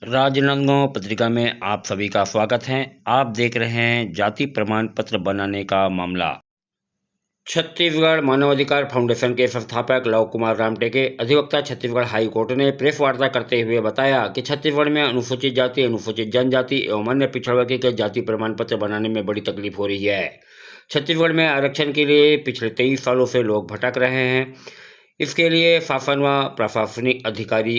राजनांदगांव पत्रिका में आप सभी का स्वागत है। आप देख रहे हैं जाति प्रमाण पत्र बनाने का मामला। छत्तीसगढ़ मानवाधिकार फाउंडेशन के संस्थापक लव कुमार रामटेके अधिवक्ता छत्तीसगढ़ हाई कोर्ट ने प्रेस वार्ता करते हुए बताया कि छत्तीसगढ़ में अनुसूचित जाति, अनुसूचित जनजाति एवं अन्य पिछड़ा वर्ग के जाति प्रमाण पत्र बनाने में बड़ी तकलीफ हो रही है। छत्तीसगढ़ में आरक्षण के लिए पिछले 23 सालों से लोग भटक रहे हैं। इसके लिए शासन व प्रशासनिक अधिकारी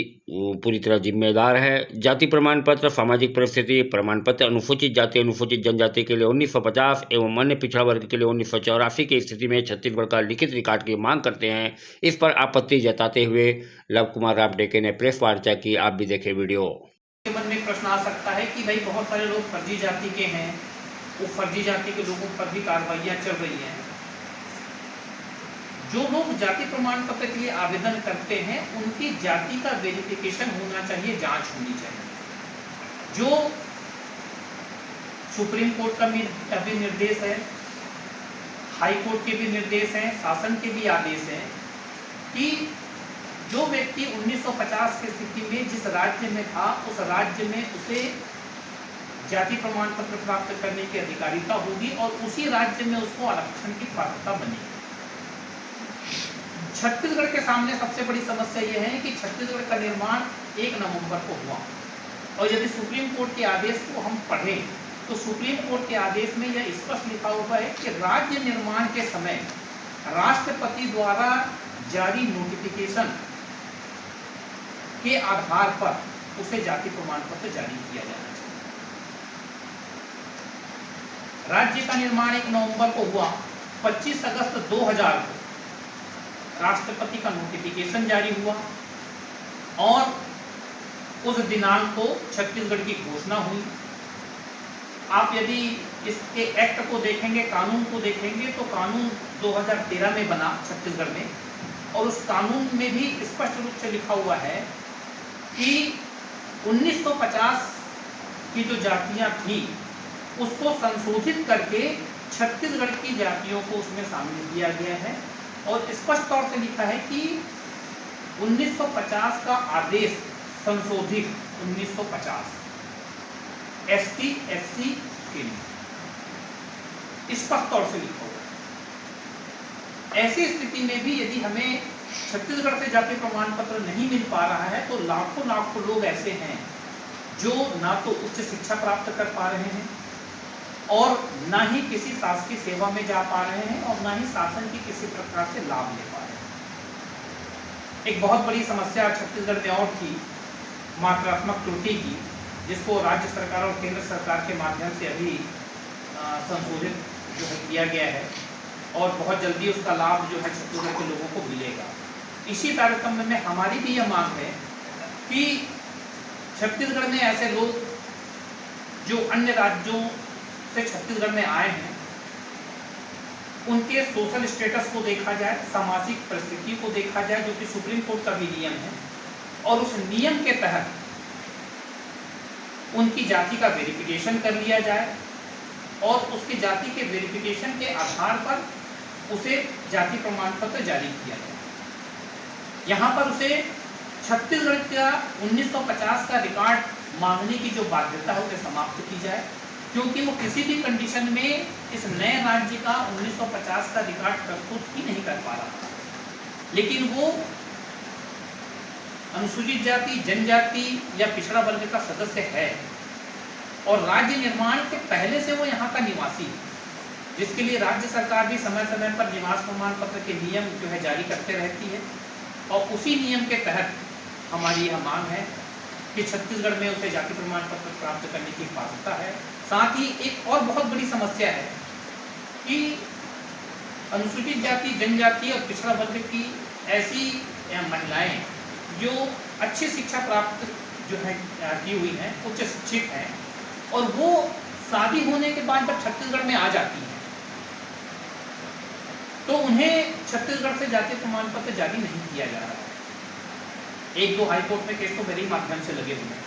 पूरी तरह जिम्मेदार है। जाति प्रमाण पत्र, सामाजिक परिस्थिति प्रमाण पत्र अनुसूचित जाति, अनुसूचित जनजाति के लिए 1950 एवं अन्य पिछड़ा वर्ग के लिए 1984 की स्थिति में छत्तीसगढ़ का लिखित रिकॉर्ड की मांग करते हैं। इस पर आपत्ति जताते हुए लव कुमार रामटेके ने प्रेस वार्ता की। आप भी देखें वीडियो। मन में प्रश्न आ सकता है कि भाई बहुत सारे लोग फर्जी जाति के हैं, वो फर्जी जाति के लोगों पर भी कार्रवाइयाँ चल रही हैं। जो लोग जाति प्रमाण पत्र के लिए आवेदन करते हैं उनकी जाति का वेरिफिकेशन होना चाहिए, जांच होनी चाहिए। जो सुप्रीम कोर्ट का भी निर्देश है, हाई कोर्ट के भी निर्देश हैं, शासन के भी आदेश हैं कि जो व्यक्ति 1950 की स्थिति में जिस राज्य में था उस राज्य में उसे जाति प्रमाण पत्र प्राप्त करने की अधिकारिता होगी और उसी राज्य में उसको आरक्षण की पात्रता बनेगी। छत्तीसगढ़ के सामने सबसे बड़ी समस्या यह है कि छत्तीसगढ़ का निर्माण 1 नवंबर को हुआ और यदि सुप्रीम कोर्ट के आदेश को हम पढ़ें तो सुप्रीम कोर्ट के आदेश में यह स्पष्ट लिखा हुआ है कि राज्य निर्माण के समय राष्ट्रपति द्वारा जारी नोटिफिकेशन के आधार पर उसे जाति प्रमाण पत्र जारी किया जाना चाहिए। राज्य का निर्माण 1 नवंबर को हुआ। 25 अगस्त 2000 को राष्ट्रपति का नोटिफिकेशन जारी हुआ और उस दिनांक को छत्तीसगढ़ की घोषणा हुई। आप यदि इसके एक्ट को देखेंगे, कानून को देखेंगे तो कानून 2013 में बना छत्तीसगढ़ में और उस कानून में भी स्पष्ट रूप से लिखा हुआ है कि 1950 की जो जातियां थी उसको संशोधित करके छत्तीसगढ़ की जातियों को उसमें शामिल किया गया है और स्पष्ट तौर से लिखा है कि 1950 का आदेश संशोधित 1950 एसटी एससी के लिए स्पष्ट तौर से लिखा हुआ। ऐसी स्थिति में भी यदि हमें छत्तीसगढ़ से जाति प्रमाण पत्र नहीं मिल पा रहा है तो लाखों लोग ऐसे हैं जो ना तो उच्च शिक्षा प्राप्त कर पा रहे हैं और ना ही किसी शासकीय सेवा में जा पा रहे हैं और ना ही शासन की किसी प्रकार से लाभ ले पा रहे हैं। एक बहुत बड़ी समस्या छत्तीसगढ़ में और थी मात्रात्मक त्रुटि की, जिसको राज्य सरकार और केंद्र सरकार के माध्यम से अभी संशोधित जो है किया गया है और बहुत जल्दी उसका लाभ जो है छत्तीसगढ़ के लोगों को मिलेगा। इसी तारतम्य में हमारी भी यह मांग है कि छत्तीसगढ़ में ऐसे लोग जो अन्य राज्यों से छत्तीसगढ़ में आए हैं उनके सोशल स्टेटस को देखा जाए, सामाजिक परिस्थिति को देखा जाए, जो कि सुप्रीम कोर्ट का भी नियम है और उस नियम के तहत उनकी जाति का वेरिफिकेशन कर लिया जाए और उसकी जाति के वेरिफिकेशन के आधार पर उसे जाति प्रमाण पत्र जारी किया जाए। यहाँ पर उसे छत्तीसगढ़ का 1950 का रिकॉर्ड मांगने की जो बाध्यता है उसे समाप्त की जाए, क्योंकि वो किसी भी कंडीशन में इस नए राज्य का 1950 का रिकॉर्ड प्रस्तुत ही नहीं कर पा रहा था, लेकिन वो अनुसूचित जाति, जनजाति या पिछड़ा वर्ग का सदस्य है और राज्य निर्माण के पहले से वो यहाँ का निवासी है, जिसके लिए राज्य सरकार भी समय समय पर निवास प्रमाण पत्र के नियम जो है जारी करते रहती है और उसी नियम के तहत हमारी यह मांग है कि छत्तीसगढ़ में उसे जाति प्रमाण पत्र प्राप्त करने की पात्रता है। साथ ही एक और बहुत बड़ी समस्या है कि अनुसूचित जाति, जनजाति और पिछड़ा वर्ग की ऐसी महिलाएं जो अच्छी शिक्षा प्राप्त जो है की हुई हैं, उच्च शिक्षित हैं और वो शादी होने के बाद जब छत्तीसगढ़ में आ जाती हैं तो उन्हें छत्तीसगढ़ से जाति प्रमाण पत्र जारी नहीं किया जा रहा है। 1-2 हाई कोर्ट में केस तो मेरे ही माध्यम से लगे हुए हैं।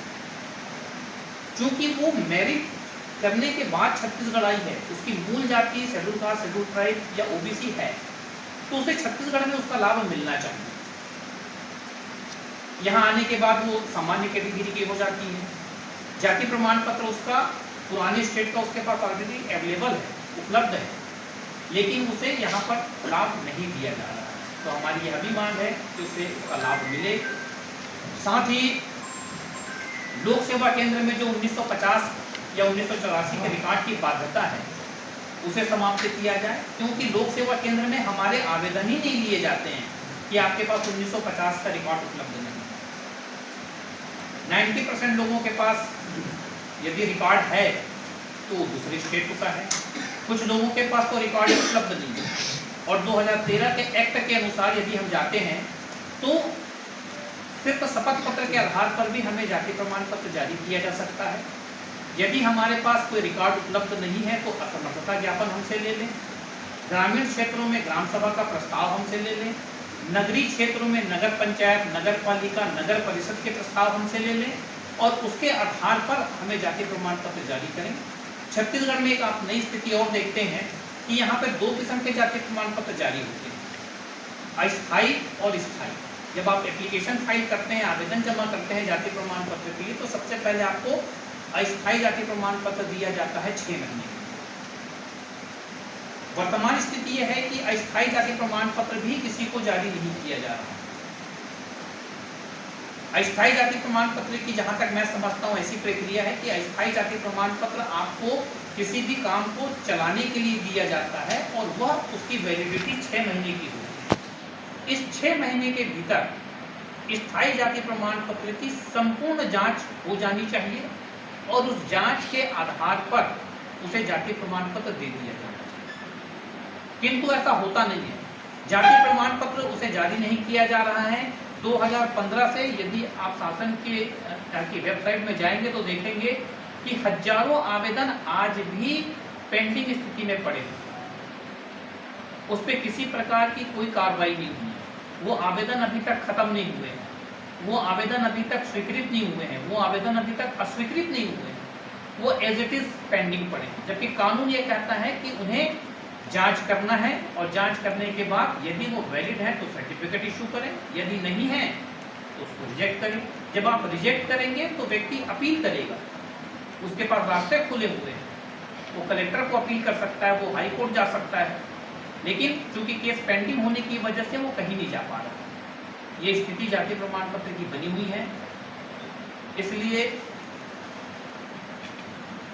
चूंकि वो मैरिट करने के बाद छत्तीसगढ़ आई है, उसकी मूल जाति शेड्यूल कास्ट, शेड्यूल ट्राइब या ओबीसी है, तो उसे छत्तीसगढ़ में उसका लाभ मिलना चाहिए। यहाँ आने के बाद वो सामान्य कैटेगरी की हो जाती है जाति प्रमाण पत्र उसका पुराने स्टेट का उसके पास ऑलरेडी अवेलेबल है, उपलब्ध है, लेकिन उसे यहाँ पर लाभ नहीं दिया जा रहा है। तो हमारी यह भी मांग है कि उसे उसका लाभ मिले। साथ ही लोक सेवा केंद्र में जो 1950 या 1984 के रिकॉर्ड की बाध्यता है उसे समाप्त किया जाए, क्योंकि लोक सेवा केंद्र में हमारे आवेदन ही नहीं लिए जाते हैं कि आपके पास 1950 का रिकॉर्ड उपलब्ध नहीं है। 90% लोगों के पास यदि रिकॉर्ड है तो दूसरे स्टेट का है, कुछ लोगों के पास तो रिकॉर्ड उपलब्ध नहीं है। और 2013 के एक्ट के अनुसार यदि हम जाते हैं तो सिर्फ शपथ पत्र के आधार पर भी हमें जाति प्रमाण पत्र जारी किया जा सकता है। यदि हमारे पास कोई रिकॉर्ड उपलब्ध नहीं है तो असमर्थता ज्ञापन हमसे ले लें, ग्रामीण क्षेत्रों में ग्राम सभा का प्रस्ताव हमसे ले लें, नगरीय क्षेत्रों में नगर पंचायत, नगर पालिका, नगर परिषद के प्रस्ताव हमसे ले लें और उसके आधार पर हमें जाति प्रमाण पत्र जारी करें। छत्तीसगढ़ में एक आप नई स्थिति और देखते हैं कि यहाँ पर 2 किस्म के जाति प्रमाण पत्र जारी होते हैं, अस्थायी और स्थायी। जब आप एप्लीकेशन फाइल करते हैं, आवेदन जमा करते हैं जाति प्रमाण पत्र के लिए, तो सबसे पहले आपको अस्थायी जाति प्रमाण पत्र दिया जाता है 6 महीने। वर्तमान स्थिति यह है कि अस्थायी जाति प्रमाण पत्र भी किसी को जारी नहीं किया जा रहा है। अस्थायी जाति प्रमाण पत्र की जहां तक मैं समझता हूं ऐसी प्रक्रिया है कि अस्थायी जाति प्रमाण पत्र आपको किसी भी काम को चलाने के लिए दिया जाता है और वह उसकी वैलिडिटी 6 महीने की होती है। इस 6 महीने के भीतर स्थायी जाति प्रमाण पत्र की संपूर्ण जांच हो जानी चाहिए और उस जांच के आधार पर उसे जाति प्रमाण पत्र दे दिया जाना चाहिए, किंतु ऐसा होता नहीं है। जाति प्रमाण पत्र उसे जारी नहीं किया जा रहा है। 2015 से यदि आप शासन की वेबसाइट में जाएंगे तो देखेंगे कि हजारों आवेदन आज भी पेंडिंग स्थिति में पड़े हैं, उस पर किसी प्रकार की कोई कार्रवाई नहीं हुई, वो आवेदन अभी तक खत्म नहीं हुए हैं, वो आवेदन अभी तक स्वीकृत नहीं हुए हैं, वो आवेदन अभी तक अस्वीकृत नहीं हुए हैं, वो एज इट इज पेंडिंग पड़े हैं। जबकि कानून ये कहता है कि उन्हें जांच करना है और जांच करने के बाद यदि वो वैलिड है तो सर्टिफिकेट इशू करें, यदि नहीं है तो उसको रिजेक्ट करें। जब आप रिजेक्ट करेंगे तो व्यक्ति अपील करेगा, उसके पास रास्ते खुले हुए हैं, वो कलेक्टर को अपील कर सकता है, वो हाई कोर्ट जा सकता है, लेकिन चूंकि केस पेंडिंग होने की वजह से वो कहीं नहीं जा पा रहा। ये स्थिति जाति प्रमाण पत्र की बनी हुई है। इसलिए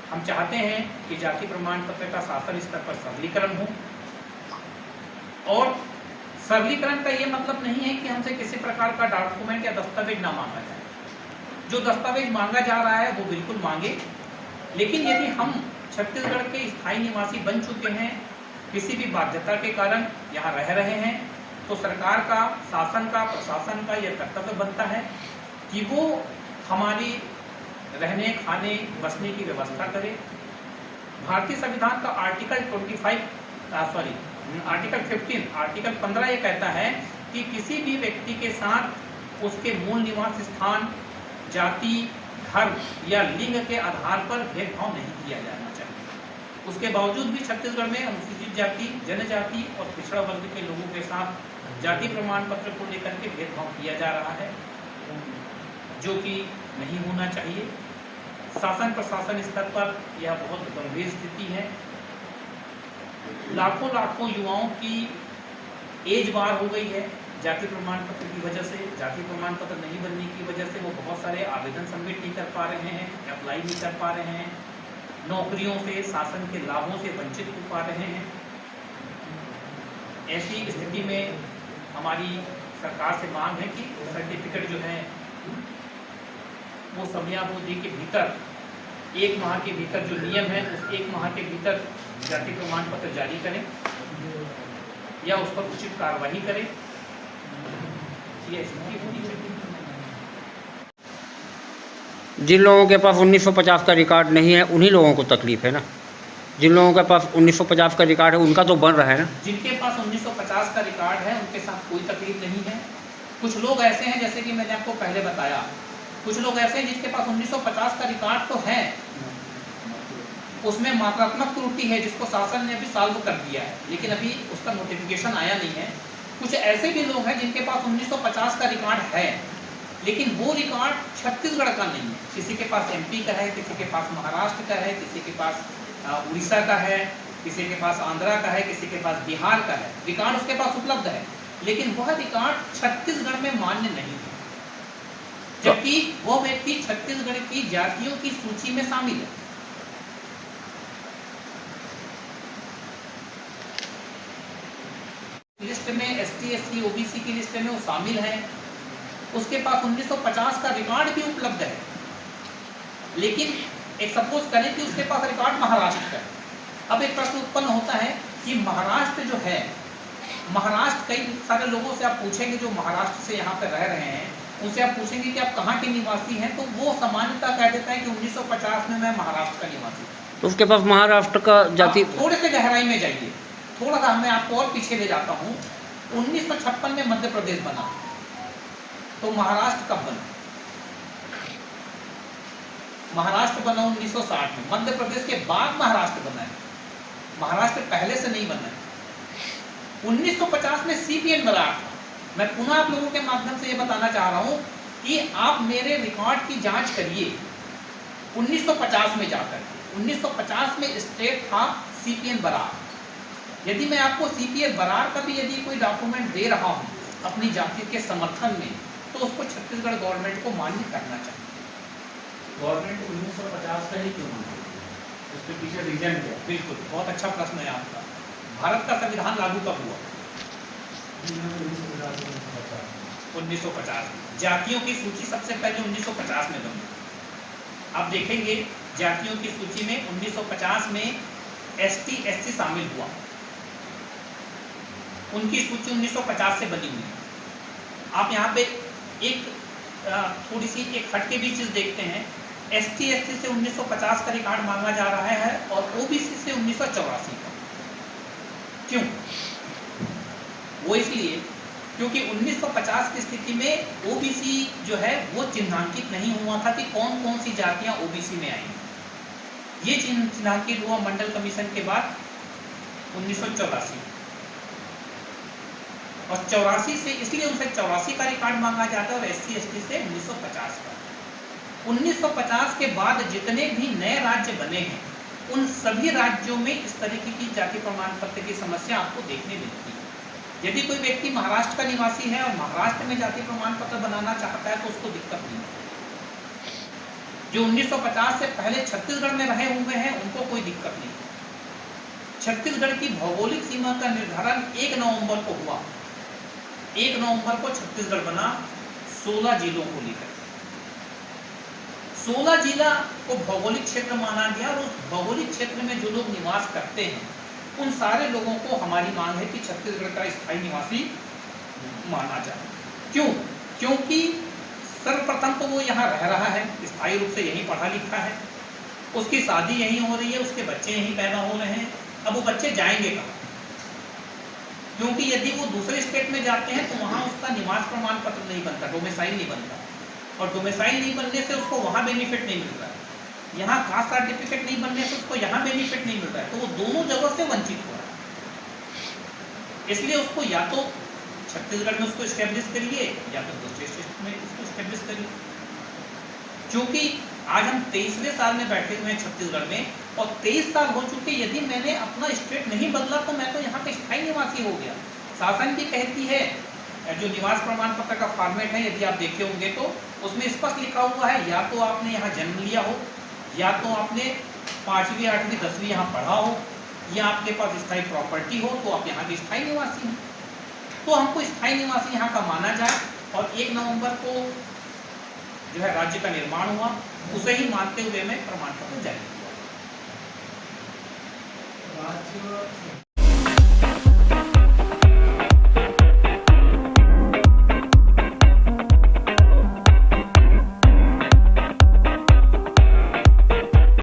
हम चाहते हैं कि जाति प्रमाण पत्र का शासन स्तर पर सरलीकरण हो, और सरलीकरण का ये मतलब नहीं है कि हमसे किसी प्रकार का डॉक्यूमेंट या दस्तावेज ना मांगा जाए। जो दस्तावेज मांगा जा रहा है वो बिल्कुल मांगे, लेकिन यदि हम छत्तीसगढ़ के स्थायी निवासी बन चुके हैं, किसी भी बाध्यता के कारण यहाँ रह रहे हैं, तो सरकार का, शासन का, प्रशासन का यह कर्तव्य बनता है कि वो हमारी रहने, खाने, बसने की व्यवस्था करे। भारतीय संविधान का आर्टिकल 15 ये कहता है कि किसी भी व्यक्ति के साथ उसके मूल निवास स्थान, जाति, धर्म या लिंग के आधार पर भेदभाव नहीं किया जाना चाहिए। उसके बावजूद भी छत्तीसगढ़ में अनुसूचित जाति, जनजाति और पिछड़ा वर्ग के लोगों के साथ जाति प्रमाण पत्र को लेकर के भेदभाव किया जा रहा है, जो कि नहीं होना चाहिए। शासन प्रशासन स्तर पर यह बहुत गंभीर स्थिति है। लाखों लाखों युवाओं की एज बार हो गई है जाति प्रमाण पत्र की वजह से। जाति प्रमाण पत्र नहीं बनने की वजह से वो बहुत सारे आवेदन सबमिट नहीं कर पा रहे हैं, अप्लाई नहीं कर पा रहे हैं, नौकरियों से, शासन के लाभों से वंचित हो पा रहे हैं। ऐसी स्थिति में हमारी सरकार से मांग है कि सर्टिफिकेट जो है वो समयावधि के भीतर, 1 माह के भीतर जो नियम है उस 1 माह के भीतर जाति प्रमाण पत्र जारी करें या उस पर उचित कार्रवाई करें। ये स्थिति होनी चाहिए। जिन लोगों के पास 1950 का रिकॉर्ड नहीं है उन्हीं लोगों को तकलीफ है ना। जिन लोगों के पास 1950 का रिकॉर्ड है उनका तो बन रहा है ना। जिनके पास 1950 का रिकॉर्ड है उनके साथ कोई तकलीफ नहीं है। कुछ लोग ऐसे हैं, जैसे कि मैंने आपको पहले बताया, कुछ लोग ऐसे हैं जिनके पास 1950 का रिकॉर्ड तो है, उसमें मात्रात्मक त्रुटि है जिसको शासन ने अभी सॉल्व कर दिया है, लेकिन अभी उसका नोटिफिकेशन आया नहीं है। कुछ ऐसे भी लोग हैं जिनके पास 1950 का रिकॉर्ड है, लेकिन वो रिकॉर्ड छत्तीसगढ़ का नहीं है। किसी के पास एमपी का है, किसी के पास महाराष्ट्र का है, किसी के पास उड़ीसा का है, किसी के पास आंध्रा का है, किसी के पास बिहार का है। रिकॉर्ड उसके पास उपलब्ध है, लेकिन वह रिकॉर्ड छत्तीसगढ़ में मान्य नहीं है, जबकि वह व्यक्ति छत्तीसगढ़ की जातियों की सूची में शामिल है। लिस्ट में एसटी, एससी, ओबीसी की लिस्ट में वो शामिल है। उसके पास 1950 का रिकॉर्ड भी उपलब्ध है, लेकिन एक सपोज करें कि उसके पास रिकॉर्ड महाराष्ट्र का है। अब एक प्रश्न उत्पन्न होता है कि महाराष्ट्र जो है, महाराष्ट्र कई सारे लोगों से आप पूछेंगे जो महाराष्ट्र से यहाँ पे रह रहे हैं, उनसे आप पूछेंगे कि आप कहाँ के निवासी हैं, तो वो सामान्यतः कह देता है कि 1950 में मैं महाराष्ट्र का निवासी हूँ। तो उसके पास महाराष्ट्र का जाति, थोड़े से गहराई में जाइए, थोड़ा सा मैं आपको और पीछे ले जाता हूँ। 1956 में मध्य प्रदेश बना, तो महाराष्ट्र कब बना? महाराष्ट्र बना 1960 में। मध्य प्रदेश के बाद महाराष्ट्र बना है, महाराष्ट्र पहले से नहीं बना है। 1950 में सीपीएन बरार था। मैं पुनः आप लोगों के माध्यम से ये बताना चाह रहा हूँ कि आप मेरे रिकॉर्ड की जांच करिए 1950 में जाकर। 1950 में स्टेट था सीपीएन बरार। यदि मैं आपको सीपीएन बरार का भी यदि कोई डॉक्यूमेंट दे रहा हूँ अपनी जाति के समर्थन में, तो उसको छत्तीसगढ़ गवर्नमेंट को मान्य करना चाहिए। गवर्नमेंट 1950 का ही क्यों मानती है? उसके पीछे रीजन क्या है? बिल्कुल, बहुत अच्छा प्रश्न है आपका। भारत का संविधान लागू कब हुआ? 1950। जातियों की सूची सबसे पहले 1950 में बनी। आप देखेंगे जातियों की सूची में 1950 में एसटी, एससी शामिल हुआ। उनकी सूची 1950 से बनी हुई है। आप यहाँ पे एक थोड़ी सी एक हटके भी चीज देखते हैं। एसटी, एससी से 1950 का रिकॉर्ड मांगा जा रहा है और ओबीसी से 1984 का। क्यों? वो इसलिए क्योंकि 1950 की स्थिति में ओबीसी जो है वो चिन्हांकित नहीं हुआ था कि कौन कौन सी जातियां ओबीसी में आएंगी। ये चिन्हांकित हुआ मंडल कमीशन के बाद 1984 और 84 से, इसलिए उनसे 84 का रिकॉर्ड मांगा जाता है और एससी, एसटी से 1950 का। 1950 के बाद जितने भी नए राज्य बने हैं, उन सभी राज्यों में इस तरीके की जाति प्रमाण पत्र की समस्या आपको देखने मिलती है। यदि कोई व्यक्ति महाराष्ट्र का निवासी है और महाराष्ट्र में जाति प्रमाण पत्र बनाना चाहता है तो उसको दिक्कत नहीं है। जो 1950 से पहले छत्तीसगढ़ में रहे हुए हैं उनको कोई दिक्कत नहीं। छत्तीसगढ़ की भौगोलिक सीमा का निर्धारण 1 नवंबर को हुआ। 1 नवंबर को छत्तीसगढ़ बना 16 जिलों को लेकर। 16 जिला को भौगोलिक क्षेत्र माना गया और उस भौगोलिक क्षेत्र में जो लोग निवास करते हैं उन सारे लोगों को हमारी मांग है कि छत्तीसगढ़ का स्थायी निवासी माना जाए। क्यों? क्योंकि सर्वप्रथम तो वो यहाँ रह रहा है, स्थायी रूप से यहीं पढ़ा लिखा है, उसकी शादी यहीं हो रही है, उसके बच्चे यहीं पैदा हो रहे हैं। अब वो बच्चे जाएंगे कहाँ? क्योंकि यदि वो दूसरे स्टेट में जाते हैं तो वहाँ उसका निवास प्रमाण पत्र नहीं बनता, डोमिसाइल नहीं बनता, और डोमिसाइल नहीं बनने से उसको वहाँ बेनिफिट नहीं मिल रहा है। यहाँ कास्ट सर्टिफिकेट नहीं बनने से उसको यहाँ बेनिफिट नहीं मिल रहा है, तो वो दोनों जगह से वंचित हो रहा है। इसलिए उसको या तो छत्तीसगढ़ में उसको स्टेब्लिश करिए या तो दूसरे स्टेट में उसको स्टेब्लिश करिए। क्योंकि आज हम 23वें साल में बैठे हुए हैं छत्तीसगढ़ में और 23 साल हो चुके, यदि मैंने अपना स्टेट नहीं बदला तो मैं तो यहाँ का स्थायी निवासी हो गया। शासन भी कहती है, जो निवास प्रमाण पत्र का फॉर्मेट है यदि आप देखे होंगे तो उसमें स्पष्ट लिखा हुआ है या तो आपने यहाँ जन्म लिया हो, या तो आपने 5वीं 8वीं 10वीं यहाँ पढ़ा हो, या आपके पास स्थायी प्रॉपर्टी हो, तो आप यहाँ के स्थायी निवासी हैं। तो हमको स्थायी निवासी यहाँ का माना जाए और 1 नवंबर को जो है राज्य का निर्माण हुआ, उसे ही मानते हुए मैं प्रमाण पत्र जारी किया। राज्य